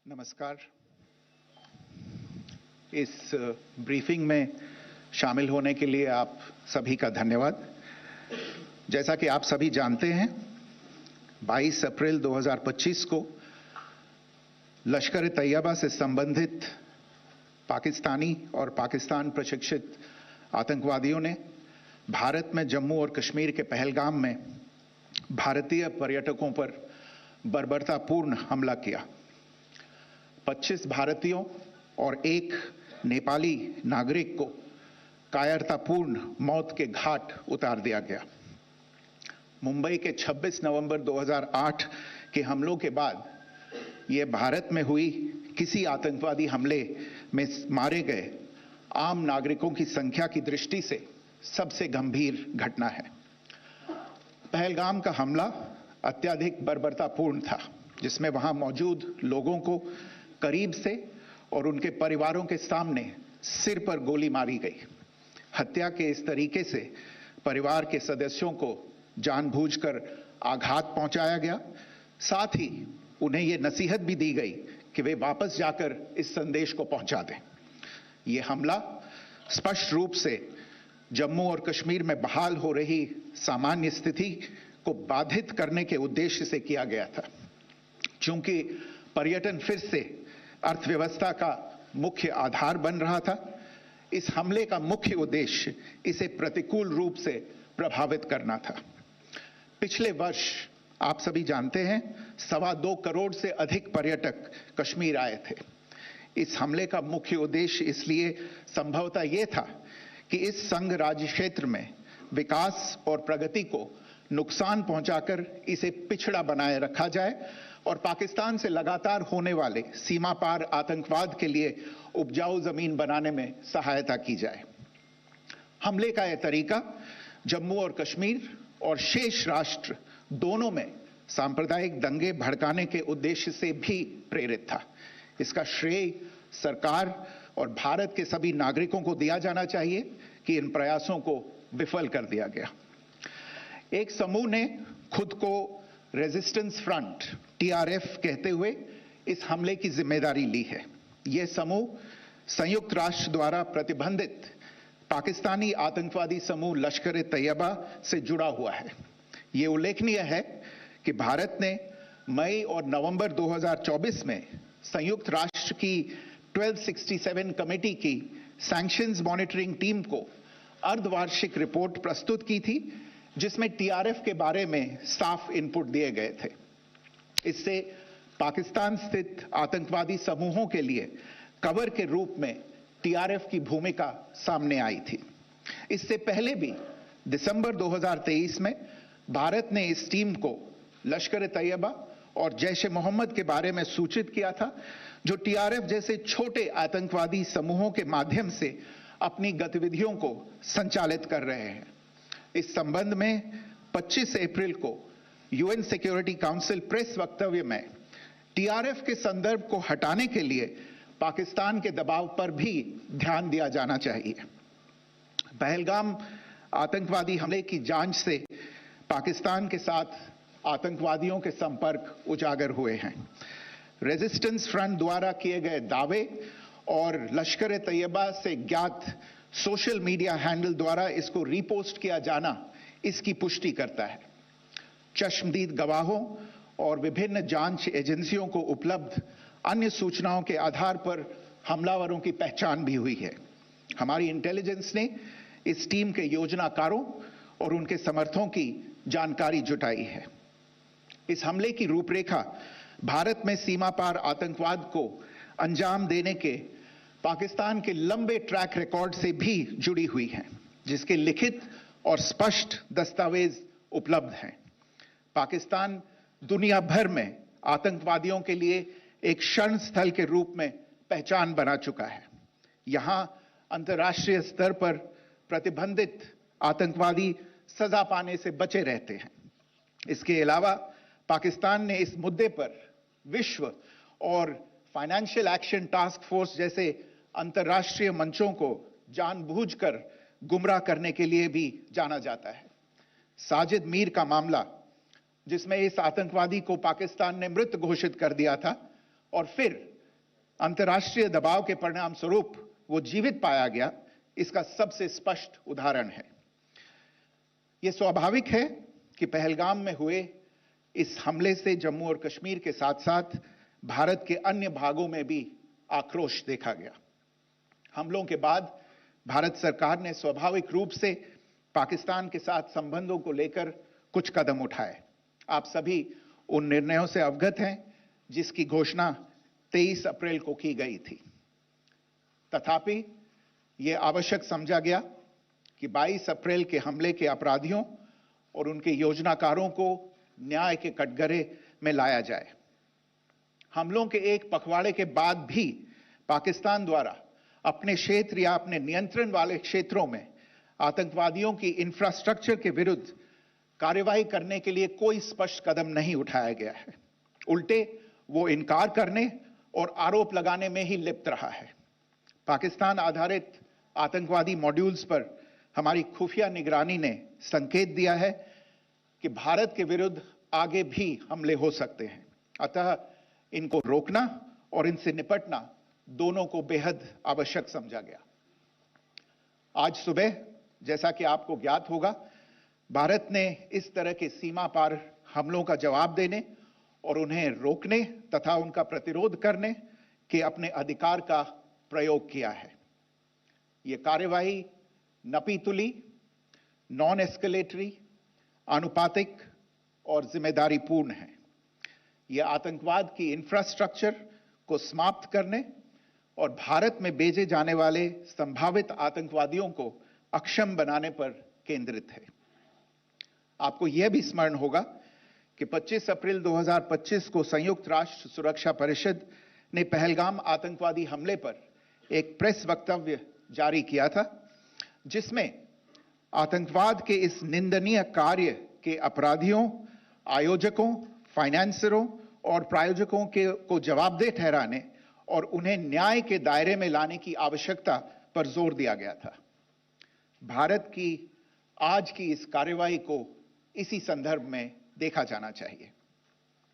नमस्कार। इस ब्रीफिंग में शामिल होने के लिए आप सभी का धन्यवाद। जैसा कि आप सभी जानते हैं, 22 अप्रैल 2025 को लश्कर ए तैयबा से संबंधित पाकिस्तानी और पाकिस्तान प्रशिक्षित आतंकवादियों ने भारत में जम्मू और कश्मीर के पहलगाम में भारतीय पर्यटकों पर बर्बरतापूर्ण हमला किया। 25 भारतीयों और एक नेपाली नागरिक को कायरतापूर्ण मौत के घाट उतार दिया गया। मुंबई के 26 नवंबर 2008 के हमलों के बाद यह भारत में हुई किसी आतंकवादी हमले में मारे गए आम नागरिकों की संख्या की दृष्टि से सबसे गंभीर घटना है। पहलगाम का हमला अत्यधिक बर्बरतापूर्ण था, जिसमें वहां मौजूद लोगों को करीब से और उनके परिवारों के सामने सिर पर गोली मारी गई। हत्या के इस तरीके से परिवार के सदस्यों को जानबूझकर आघात पहुंचाया गया। साथ ही उन्हें यह नसीहत भी दी गई कि वे वापस जाकर इस संदेश को पहुंचा दें। यह हमला स्पष्ट रूप से जम्मू और कश्मीर में बहाल हो रही सामान्य स्थिति को बाधित करने के उद्देश्य से किया गया था। चूंकि पर्यटन फिर से अर्थव्यवस्था का मुख्य आधार बन रहा था, इस हमले का मुख्य उद्देश्य इसे प्रतिकूल रूप से प्रभावित करना था। पिछले वर्ष आप सभी जानते हैं, 2.25 करोड़ से अधिक पर्यटक कश्मीर आए थे। इस हमले का मुख्य उद्देश्य इसलिए संभवतः यह था कि इस संघ राज्य क्षेत्र में विकास और प्रगति को नुकसान पहुंचाकर इसे पिछड़ा बनाए रखा जाए और पाकिस्तान से लगातार होने वाले सीमा पार आतंकवाद के लिए उपजाऊ जमीन बनाने में सहायता की जाए। हमले का यह तरीका जम्मू और कश्मीर और शेष राष्ट्र दोनों में सांप्रदायिक दंगे भड़काने के उद्देश्य से भी प्रेरित था। इसका श्रेय सरकार और भारत के सभी नागरिकों को दिया जाना चाहिए कि इन प्रयासों को विफल कर दिया गया। एक समूह ने खुद को रेजिस्टेंस फ्रंट TRF कहते हुए इस हमले की जिम्मेदारी ली है। यह समूह संयुक्त राष्ट्र द्वारा प्रतिबंधित पाकिस्तानी आतंकवादी समूह लश्कर ए तैयबा से जुड़ा हुआ है। यह उल्लेखनीय है कि भारत ने मई और नवंबर 2024 में संयुक्त राष्ट्र की 1267 कमेटी की सैंक्शंस मॉनिटरिंग टीम को अर्धवार्षिक रिपोर्ट प्रस्तुत की थी, जिसमें TRF के बारे में साफ इनपुट दिए गए थे। इससे पाकिस्तान स्थित आतंकवादी समूहों के लिए कवर के रूप में TRF की भूमिका सामने आई थी। इससे पहले भी दिसंबर 2023 में भारत ने इस टीम को लश्कर ए तैयबा और जैश ए मोहम्मद के बारे में सूचित किया था, जो TRF जैसे छोटे आतंकवादी समूहों के माध्यम से अपनी गतिविधियों को संचालित कर रहे हैं। इस संबंध में 25 अप्रैल को UN सिक्योरिटी काउंसिल प्रेस वक्तव्य में TRF के संदर्भ को हटाने के लिए पाकिस्तान के दबाव पर भी ध्यान दिया जाना चाहिए। पहलगाम आतंकवादी हमले की जांच से पाकिस्तान के साथ आतंकवादियों के संपर्क उजागर हुए हैं। रेजिस्टेंस फ्रंट द्वारा किए गए दावे और लश्कर ए तैयबा से ज्ञात सोशल मीडिया हैंडल द्वारा इसको रीपोस्ट किया जाना इसकी पुष्टि करता है। चश्मदीद गवाहों और विभिन्न जांच एजेंसियों को उपलब्ध अन्य सूचनाओं के आधार पर हमलावरों की पहचान भी हुई है। हमारी इंटेलिजेंस ने इस टीम के योजनाकारों और उनके समर्थकों की जानकारी जुटाई है। इस हमले की रूपरेखा भारत में सीमा पार आतंकवाद को अंजाम देने के पाकिस्तान के लंबे ट्रैक रिकॉर्ड से भी जुड़ी हुई है, जिसके लिखित और स्पष्ट दस्तावेज उपलब्ध हैं। पाकिस्तान दुनिया भर में आतंकवादियों के लिए एक शरण स्थल के रूप में पहचान बना चुका है। यहां अंतर्राष्ट्रीय स्तर पर प्रतिबंधित आतंकवादी सजा पाने से बचे रहते हैं। इसके अलावा पाकिस्तान ने इस मुद्दे पर विश्व और फाइनेंशियल एक्शन टास्क फोर्स जैसे अंतर्राष्ट्रीय मंचों को जानबूझकर गुमराह करने के लिए भी जाना जाता है। साजिद मीर का मामला, जिसमें इस आतंकवादी को पाकिस्तान ने मृत घोषित कर दिया था और फिर अंतर्राष्ट्रीय दबाव के परिणाम स्वरूप वो जीवित पाया गया, इसका सबसे स्पष्ट उदाहरण है। यह स्वाभाविक है कि पहलगाम में हुए इस हमले से जम्मू और कश्मीर के साथ साथ भारत के अन्य भागों में भी आक्रोश देखा गया। हमलों के बाद भारत सरकार ने स्वाभाविक रूप से पाकिस्तान के साथ संबंधों को लेकर कुछ कदम उठाए। आप सभी उन निर्णयों से अवगत हैं जिसकी घोषणा 23 अप्रैल को की गई थी। तथापि यह आवश्यक समझा गया कि 22 अप्रैल के हमले के अपराधियों और उनके योजनाकारों को न्याय के कटघरे में लाया जाए। हमलों के एक पखवाड़े के बाद भी पाकिस्तान द्वारा अपने क्षेत्र या अपने नियंत्रण वाले क्षेत्रों में आतंकवादियों की इंफ्रास्ट्रक्चर के विरुद्ध कार्रवाई करने के लिए कोई स्पष्ट कदम नहीं उठाया गया है। उल्टे वो इनकार करने और आरोप लगाने में ही लिप्त रहा है। पाकिस्तान आधारित आतंकवादी मॉड्यूल्स पर हमारी खुफिया निगरानी ने संकेत दिया है कि भारत के विरुद्ध आगे भी हमले हो सकते हैं। अतः इनको रोकना और इनसे निपटना दोनों को बेहद आवश्यक समझा गया। आज सुबह, जैसा कि आपको ज्ञात होगा, भारत ने इस तरह के सीमा पार हमलों का जवाब देने और उन्हें रोकने तथा उनका प्रतिरोध करने के अपने अधिकार का प्रयोग किया है। यह कार्यवाही नपीतुली, नॉन एस्केलेटरी, आनुपातिक और जिम्मेदारीपूर्ण है। यह आतंकवाद की इंफ्रास्ट्रक्चर को समाप्त करने और भारत में भेजे जाने वाले संभावित आतंकवादियों को अक्षम बनाने पर केंद्रित है। आपको यह भी स्मरण होगा कि 25 अप्रैल 2025 को संयुक्त राष्ट्र सुरक्षा परिषद ने पहलगाम आतंकवादी हमले पर एक प्रेस वक्तव्य जारी किया था, जिसमें आतंकवाद के इस निंदनीय कार्य के अपराधियों, आयोजकों, फाइनेंसरों और प्रायोजकों को जवाबदेह ठहराने और उन्हें न्याय के दायरे में लाने की आवश्यकता पर जोर दिया गया था। भारत की आज की इस कार्रवाई को इसी संदर्भ में देखा जाना चाहिए।